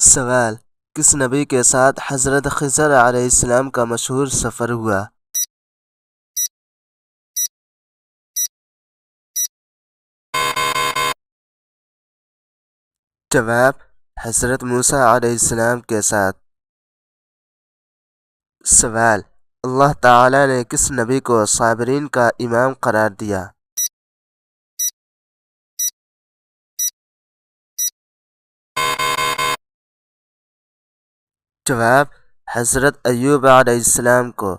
सवाल: किस नबी के साथ हज़रत ख़िज़र अलैहिस्सलाम का मशहूर सफ़र हुआ? जवाब: हज़रत मूसा अलैहिस्सलाम के साथ। सवाल: अल्लाह ताला ने किस नबी को साबिरीन का इमाम करार दिया? जवाब: हज़रत अय्यूब अलैहिस्सलाम को।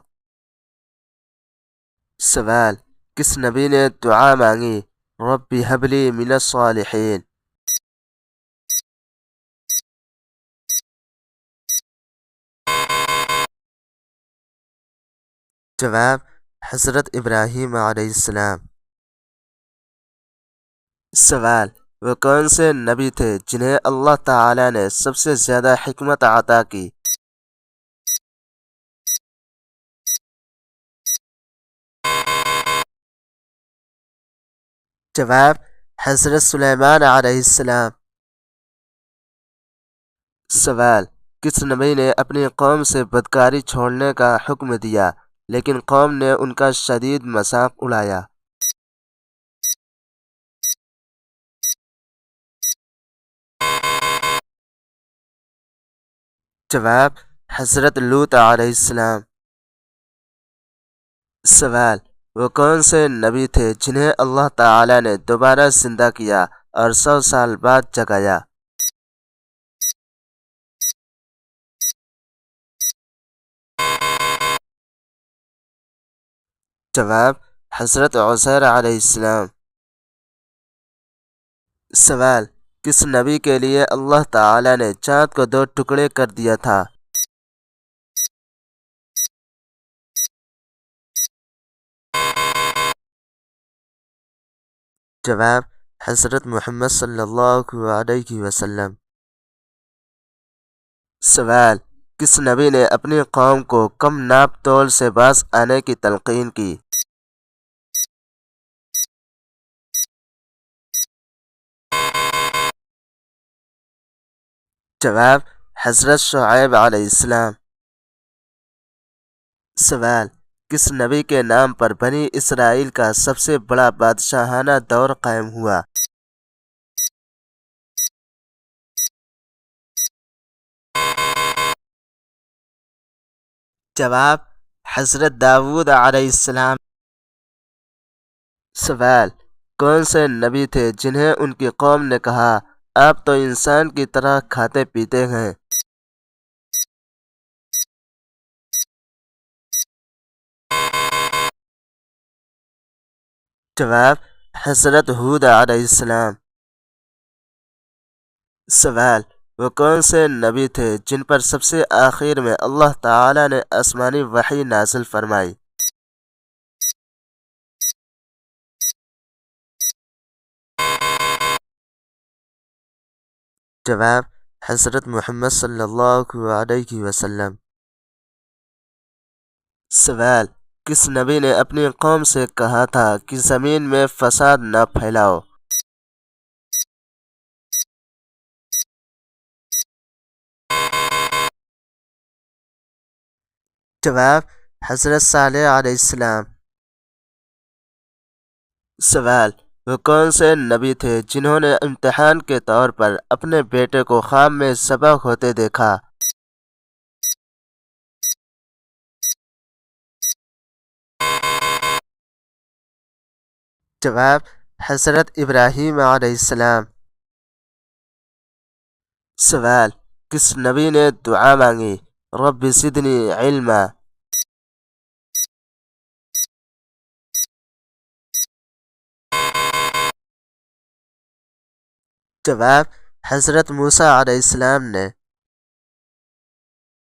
सवाल: किस नबी ने दुआ मांगी, रब्बी हबली मिनस सालिहीन? जवाब: हज़रत इब्राहीम अलैहिस्सलाम। सवाल: वो कौन से नबी थे जिन्हें अल्लाह ताला ने सबसे ज़्यादा हिकमत अता की? जवाब: हज़रत सुलेमान अलैहिस्सलाम। सवाल: किस नबी ने अपनी कौम से बदकारी छोड़ने का हुक्म दिया, लेकिन कौम ने उनका शदीद मजाक उड़ाया? जवाब: हज़रत लूत अलैहिस्सलाम। सवाल: वो कौन से नबी थे जिन्हें अल्लाह ताला ने दोबारा जिंदा किया और 100 साल बाद जगाया? जवाब: हज़रत उज़ैर अलैहिस्सलाम। सवाल: किस नबी के लिए अल्लाह ताला ने चाँद को 2 टुकड़े कर दिया था? जवाब: हज़रत मुहम्मद सल्लल्लाहु अलैहि वसल्लम। सवाल: किस नबी ने अपनी कौम को कम नाप तोल से बाज आने की तलकीन की? जवाब: हज़रत शुऐब अलैहिस्सलाम। सवाल: किस नबी के नाम पर बनी इसराइल का सबसे बड़ा बादशाहाना दौर कायम हुआ? जवाब: हज़रत दाऊद अलैहिस्सलाम। सवाल: कौन से नबी थे जिन्हें उनकी कौम ने कहा, आप तो इंसान की तरह खाते पीते हैं? जवाब: हज़रत हूद अलैहिस्सलाम। सवाल: वो कौन से नबी थे जिन पर सबसे आखिर में अल्लाह ताला ने आसमानी वही नाज़िल फरमाई? जवाब: हज़रत मुहम्मद सल्लल्लाहु अलैहि वसल्लम। सवाल: किस नबी ने अपनी कौम से कहा था कि ज़मीन में फसाद न फैलाओ? जवाब: हज़रत सालेह अलैहिस्सलाम। सवाल: वो कौन से नबी थे जिन्होंने इम्तिहान के तौर पर अपने बेटे को ख्वाब में ज़बह होते देखा? जवाब: हज़रत इब्राहीम अलैहिस्सलाम। सवाल: किस नबी ने दुआ मांगी, रब्बि ज़िदनी इल्मा? जवाब: हज़रत मूसा अलैहिस्सलाम ने।